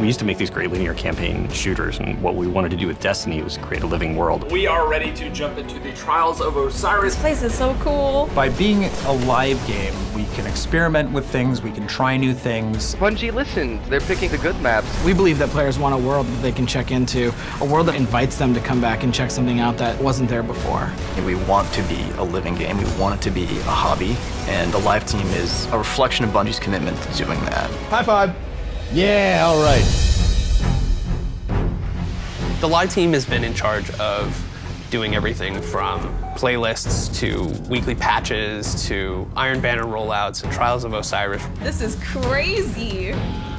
used to make these great linear campaign shooters, and what we wanted to do with Destiny was create a living world. We are ready to jump into the Trials of Osiris. This place is so cool. By being a live game, we can experiment with things, we can try new things. Bungie listened. They're picking the good maps. We believe that players want a world that they can check into, a world that invites them to come back and check something out that wasn't there before. We want to be a living game, we want it to be a hobby, and the live team is a reflection of Bungie's commitment to doing that. High five. Yeah, all right. The live team has been in charge of doing everything from playlists to weekly patches to Iron Banner rollouts and Trials of Osiris. This is crazy.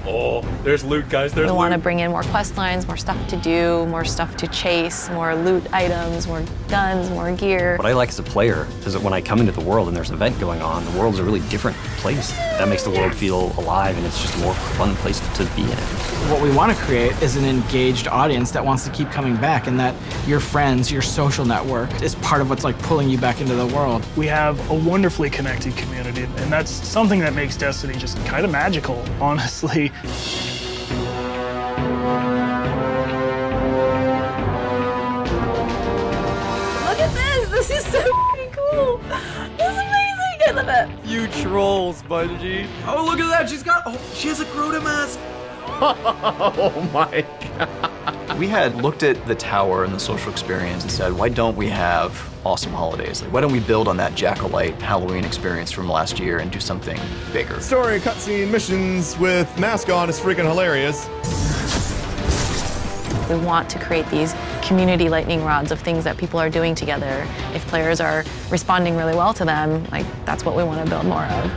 Oh, there's loot, guys. There's We loot. want to bring in more quest lines, more stuff to do, more stuff to chase, more loot items, more guns, more gear. What I like as a player is that when I come into the world and there's an event going on, the world's a really different place. That makes the world feel alive, and it's just a more fun place to be in. What we want to create is an engaged audience that wants to keep coming back, and that your friends, your social network is part of what's like pulling you back into the world. We have a wonderfully connected community, and that's something that makes Destiny just kind of magical, honestly. Look at this. This is so cool. This is amazing. I love it. You trolls, Bungie. Oh, look at that. She has a Crota mask. Oh my god. We had looked at the tower and the social experience and said, why don't we have awesome holidays? Like, why don't we build on that Jack-o'-lite Halloween experience from last year and do something bigger? Story, cutscene, missions with mask on is freaking hilarious. We want to create these community lightning rods of things that people are doing together. If players are responding really well to them, like, that's what we want to build more of.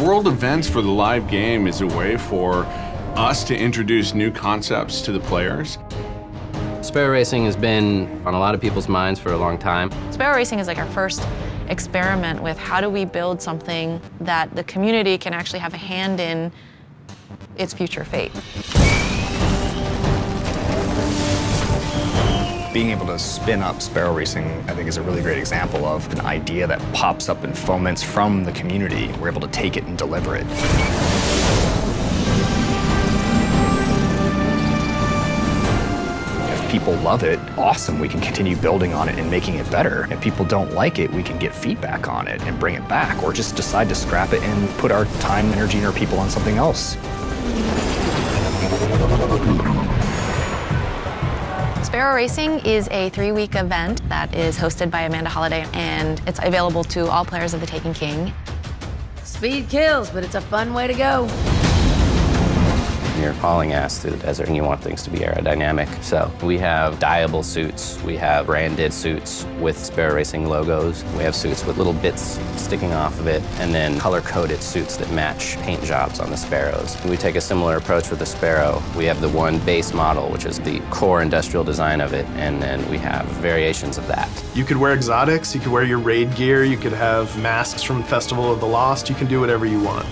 World events for the live game is a way for us to introduce new concepts to the players. Sparrow Racing has been on a lot of people's minds for a long time. Sparrow Racing is like our first experiment with how do we build something that the community can actually have a hand in its future fate. Being able to spin up Sparrow Racing, I think, is a really great example of an idea that pops up and foments from the community. We're able to take it and deliver it. If people love it, awesome, we can continue building on it and making it better. If people don't like it, we can get feedback on it and bring it back, or just decide to scrap it and put our time, energy, and our people on something else. Sparrow Racing is a 3-week event that is hosted by Amanda Holliday, and it's available to all players of the Taken King. Speed kills, but it's a fun way to go. You're hauling ass through the desert and you want things to be aerodynamic. So we have dyeable suits, we have branded suits with Sparrow Racing logos, we have suits with little bits sticking off of it, and then color-coded suits that match paint jobs on the Sparrows. We take a similar approach with the Sparrow. We have the one base model, which is the core industrial design of it, and then we have variations of that. You could wear exotics, you could wear your raid gear, you could have masks from Festival of the Lost, you can do whatever you want.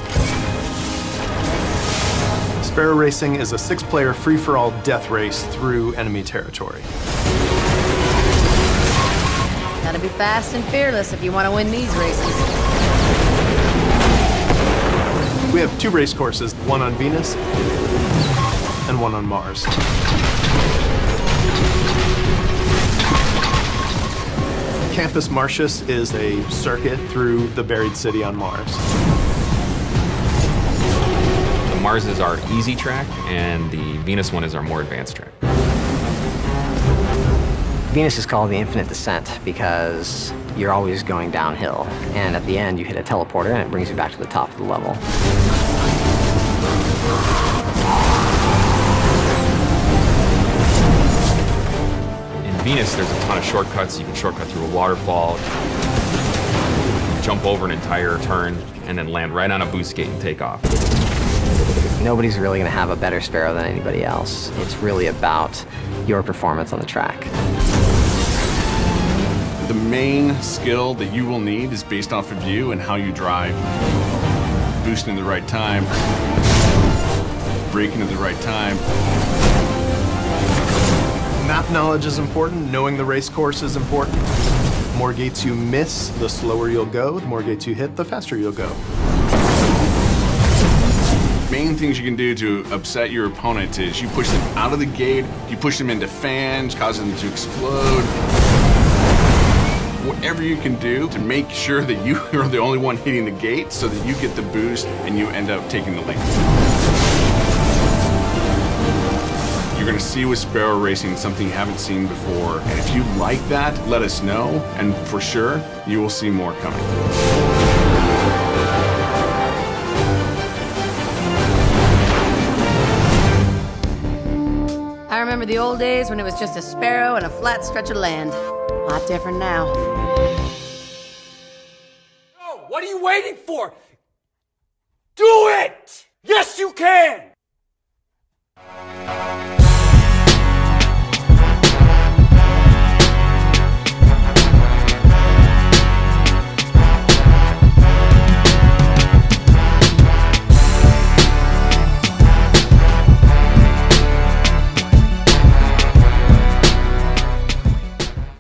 Sparrow Racing is a 6-player free-for-all death race through enemy territory. Gotta be fast and fearless if you want to win these races. We have 2 race courses, one on Venus and one on Mars. Campus Martius is a circuit through the buried city on Mars. Mars is our easy track, and the Venus one is our more advanced track. Venus is called the Infinite Descent because you're always going downhill, and at the end you hit a teleporter and it brings you back to the top of the level. In Venus, there's a ton of shortcuts. You can shortcut through a waterfall, jump over an entire turn, and then land right on a boost gate and take off. Nobody's really going to have a better Sparrow than anybody else. It's really about your performance on the track. The main skill that you will need is based off of you and how you drive. Boosting at the right time, braking at the right time. Map knowledge is important, knowing the race course is important. more gates you miss, the slower you'll go. The more gates you hit, the faster you'll go. Main things you can do to upset your opponent is you push them out of the gate, you push them into fans, cause them to explode. Whatever you can do to make sure that you are the only one hitting the gate so that you get the boost and you end up taking the lead. You're gonna see with Sparrow Racing something you haven't seen before. And if you like that, let us know, and for sure, you will see more coming. I remember the old days when it was just a sparrow and a flat stretch of land. A lot different now. Oh, what are you waiting for? Do it! Yes, you can!